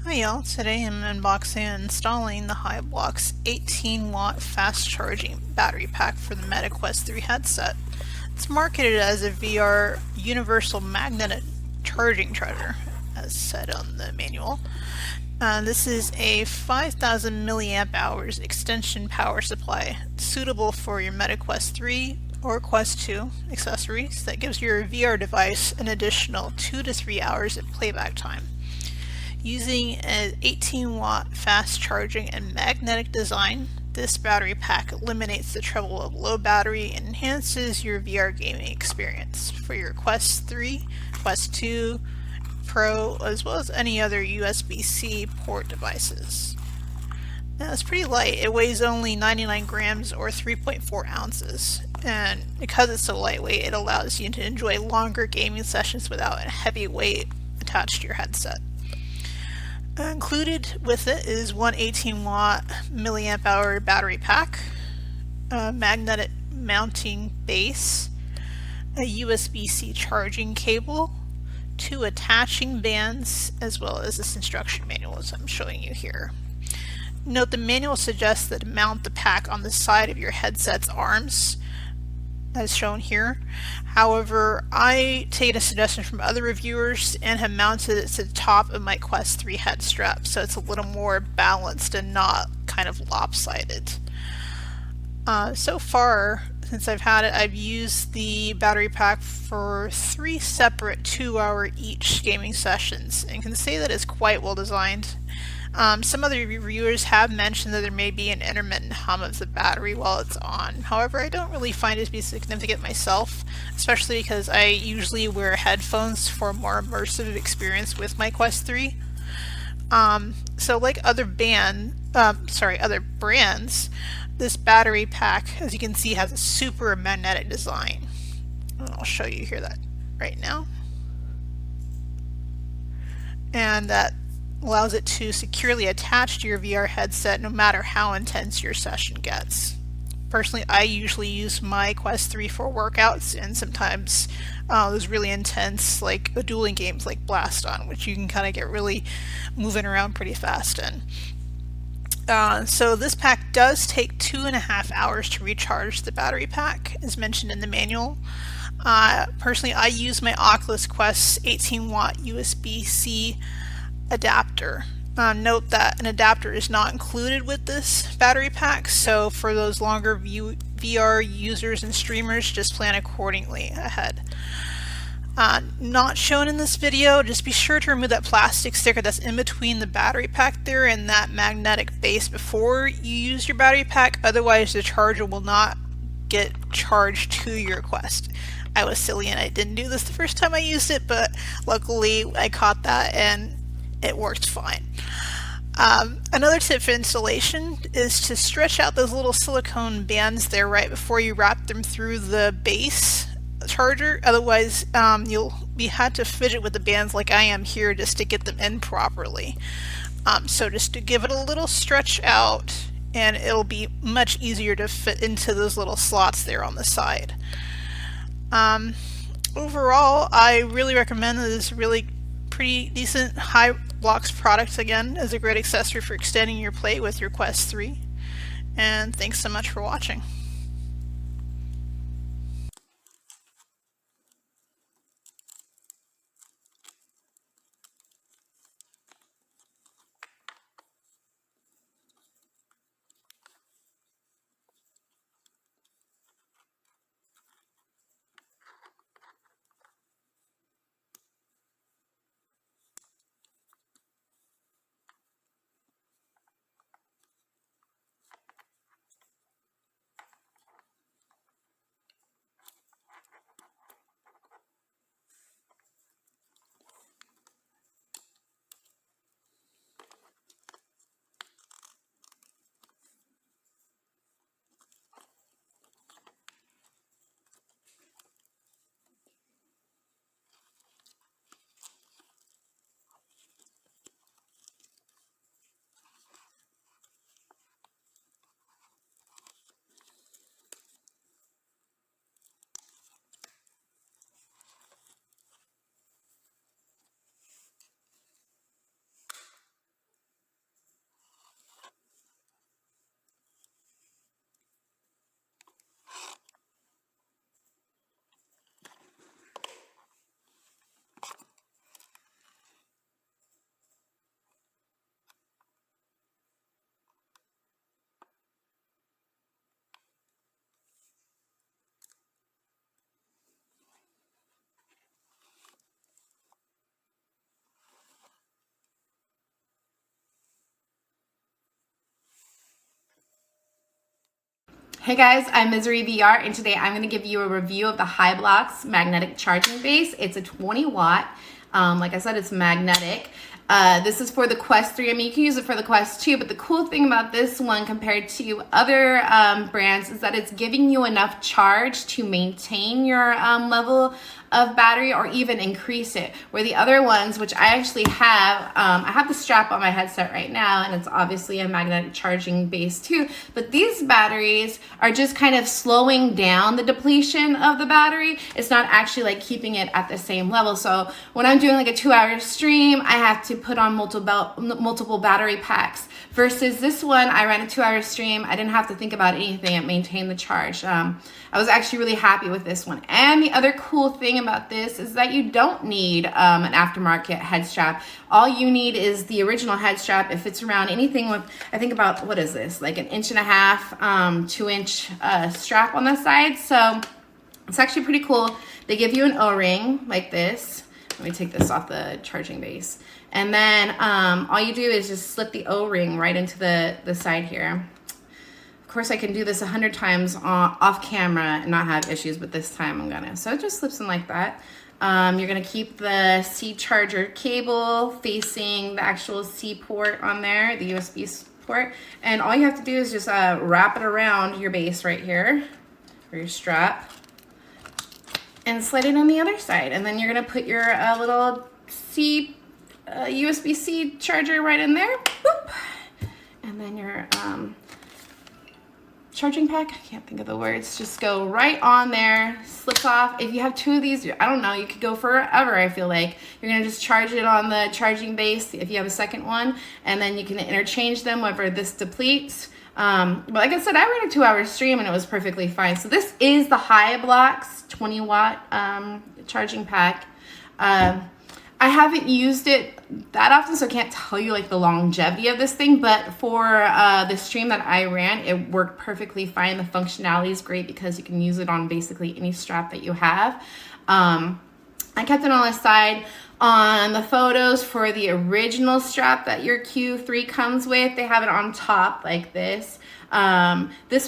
Hi y'all, today I'm unboxing and installing the Hibloks 18-watt fast charging battery pack for the Meta Quest 3 headset. It's marketed as a VR universal magnetic charging treasure, as said on the manual. This is a 5,000 milliamp hours extension power supply suitable for your Meta Quest 3 or Quest 2 accessories that gives your VR device an additional 2 to 3 hours of playback time. Using an 18-watt fast charging and magnetic design, this battery pack eliminates the trouble of low battery and enhances your VR gaming experience for your Quest 3, Quest 2, Pro, as well as any other USB-C port devices. Now it's pretty light. It weighs only 99 grams or 3.4 ounces. And because it's so lightweight, it allows you to enjoy longer gaming sessions without a heavy weight attached to your headset. Included with it is one 18-watt milliamp hour battery pack, a magnetic mounting base, a USB-C charging cable, 2 attaching bands, as well as this instruction manual as I'm showing you here. Note the manual suggests that to mount the pack on the side of your headset's arms, as shown here. However, I take a suggestion from other reviewers and have mounted it to the top of my Quest 3 head strap, so it's a little more balanced and not kind of lopsided. So far, since I've had it, I've used the battery pack for 3 separate 2-hour each gaming sessions, and can say that it's quite well designed. Some other reviewers have mentioned that there may be an intermittent hum of the battery while it's on. However, I don't really find it to be significant myself, especially because I usually wear headphones for a more immersive experience with my Quest 3. So like other brands, this battery pack, as you can see, has a super magnetic design. And I'll show you here that right now. And that allows it to securely attach to your VR headset no matter how intense your session gets. Personally, I usually use my Quest 3 for workouts and sometimes those really intense like dueling games like Blast On, which you can kind of get really moving around pretty fast in. So this pack does take 2.5 hours to recharge the battery pack, as mentioned in the manual. Personally, I use my Oculus Quest 18-watt USB-C adapter. Note that an adapter is not included with this battery pack, so for those longer VR users and streamers, just plan accordingly ahead. Not shown in this video, just be sure to remove that plastic sticker that's in between the battery pack there and that magnetic base before you use your battery pack, otherwise the charger will not get charged to your Quest. I was silly and I didn't do this the first time I used it, but luckily I caught that and it worked fine. Another tip for installation is to stretch out those little silicone bands there right before you wrap them through the base charger. Otherwise, you'll have to fidget with the bands like I am here just to get them in properly. So just to give it a little stretch out, and it'll be much easier to fit into those little slots there on the side. Overall, I really recommend this really pretty decent Hibloks product, again, as a great accessory for extending your play with your Quest 3. And thanks so much for watching. Hey guys, I'm Misery VR, and today I'm going to give you a review of the Hibloks magnetic charging base. It's a 20 watt. Like I said, it's magnetic. This is for the Quest 3. I mean, you can use it for the Quest 2, but the cool thing about this one compared to other brands is that it's giving you enough charge to maintain your level of battery or even increase it. Where the other ones, which I actually have, I have the strap on my headset right now, and it's obviously a magnetic charging base too, but these batteries are just kind of slowing down the depletion of the battery. It's not actually like keeping it at the same level. So when I'm doing like a 2-hour stream, I have to put on multiple battery packs. Versus this one, I ran a 2-hour stream. I didn't have to think about anything. It maintained the charge. I was actually really happy with this one. And the other cool thing about this is that you don't need an aftermarket head strap. All you need is the original head strap. If it's around anything with, I think about, what is this? Like an 1.5 inch, 2 inch strap on the side. So it's actually pretty cool. They give you an O-ring like this. Let me take this off the charging base. And then all you do is just slip the O-ring right into the side here. Of course, I can do this 100 times off camera and not have issues, but this time I'm gonna. So it just slips in like that. You're gonna keep the C charger cable facing the actual C port on there, the USB port. And all you have to do is just wrap it around your base right here, or your strap, and slide it on the other side. And then you're gonna put your little USB-C charger right in there. Boop. And then your charging pack, I can't think of the words, just go right on there, slips off. If you have 2 of these, I don't know, you could go forever. I feel like you're gonna just charge it on the charging base if you have a second one, and then you can interchange them whenever this depletes. But like I said, I ran a 2-hour stream and it was perfectly fine. So this is the Hibloks 20 watt charging pack. I haven't used it that often, so I can't tell you like the longevity of this thing, but for the stream that I ran, it worked perfectly fine. The functionality is great because you can use it on basically any strap that you have. I kept it on the side. On the photos for the original strap that your Q3 comes with, they have it on top like this. This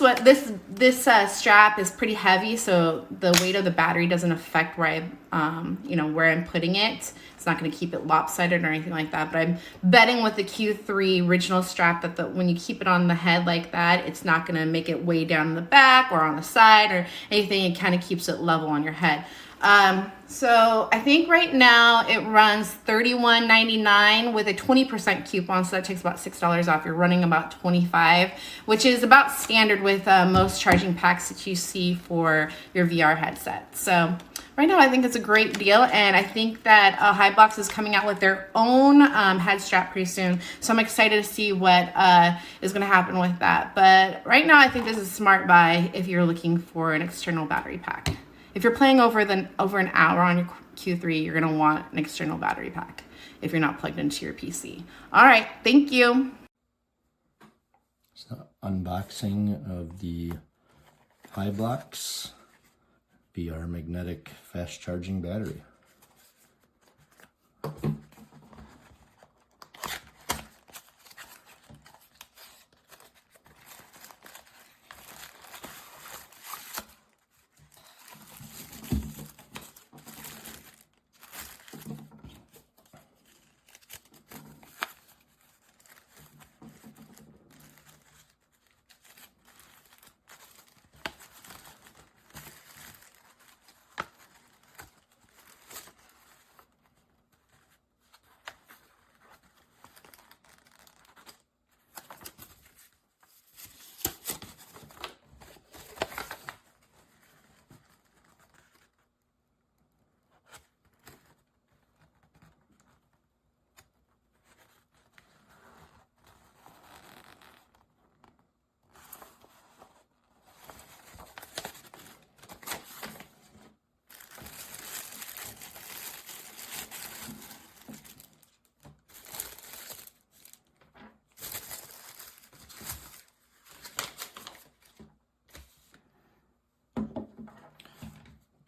strap is pretty heavy, so the weight of the battery doesn't affect where where I'm putting it. It's not going to keep it lopsided or anything like that. But I'm betting with the Q3 original strap that when you keep it on the head like that, it's not going to make it way down in the back or on the side or anything. It kind of keeps it level on your head. So I think right now it runs $31.99 with a 20% coupon, so that takes about $6 off. You're running about $25, which is about standard with most charging packs that you see for your VR headset. So right now I think it's a great deal, and I think that Hibloks is coming out with their own head strap pretty soon, so I'm excited to see what is going to happen with that. But right now I think this is a smart buy if you're looking for an external battery pack. If you're playing over an hour on your Q3, you're going to want an external battery pack if you're not plugged into your PC. All right, thank you. So, unboxing of the Hibloks VR magnetic fast charging battery.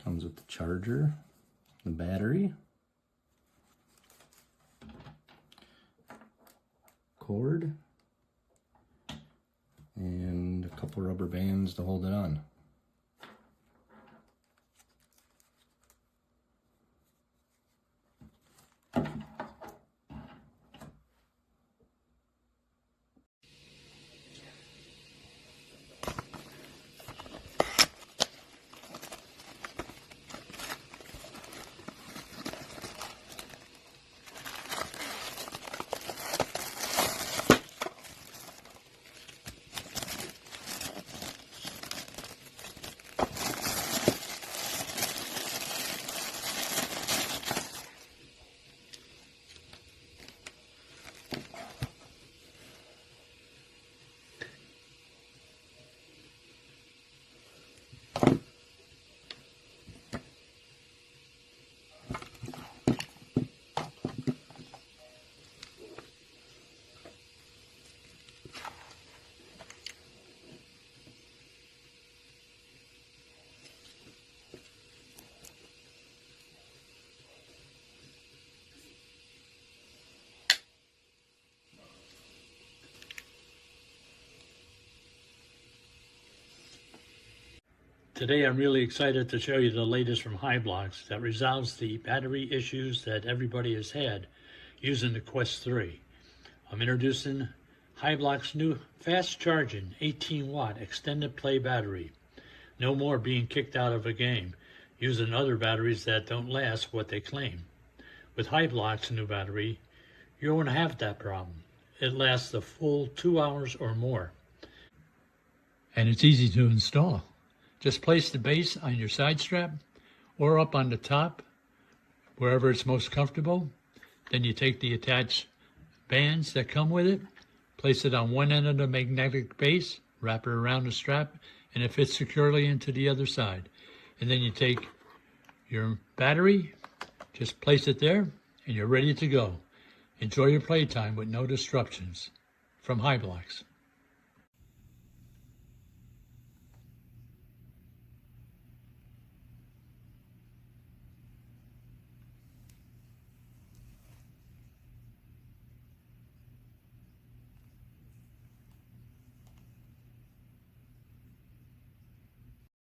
Comes with the charger, the battery, cord, and a couple couple rubber bands to hold it on. Today I'm really excited to show you the latest from Hibloks that resolves the battery issues that everybody has had using the Quest 3. I'm introducing Hibloks' new fast charging 18-watt extended play battery. No more being kicked out of a game using other batteries that don't last what they claim. With Hibloks' new battery, you won't have that problem. It lasts a full 2 hours or more. And it's easy to install. Just place the base on your side strap or up on the top, wherever it's most comfortable. Then you take the attached bands that come with it, place it on one end of the magnetic base, wrap it around the strap, and it fits securely into the other side. And then you take your battery, just place it there, and you're ready to go. Enjoy your playtime with no disruptions. From Hibloks.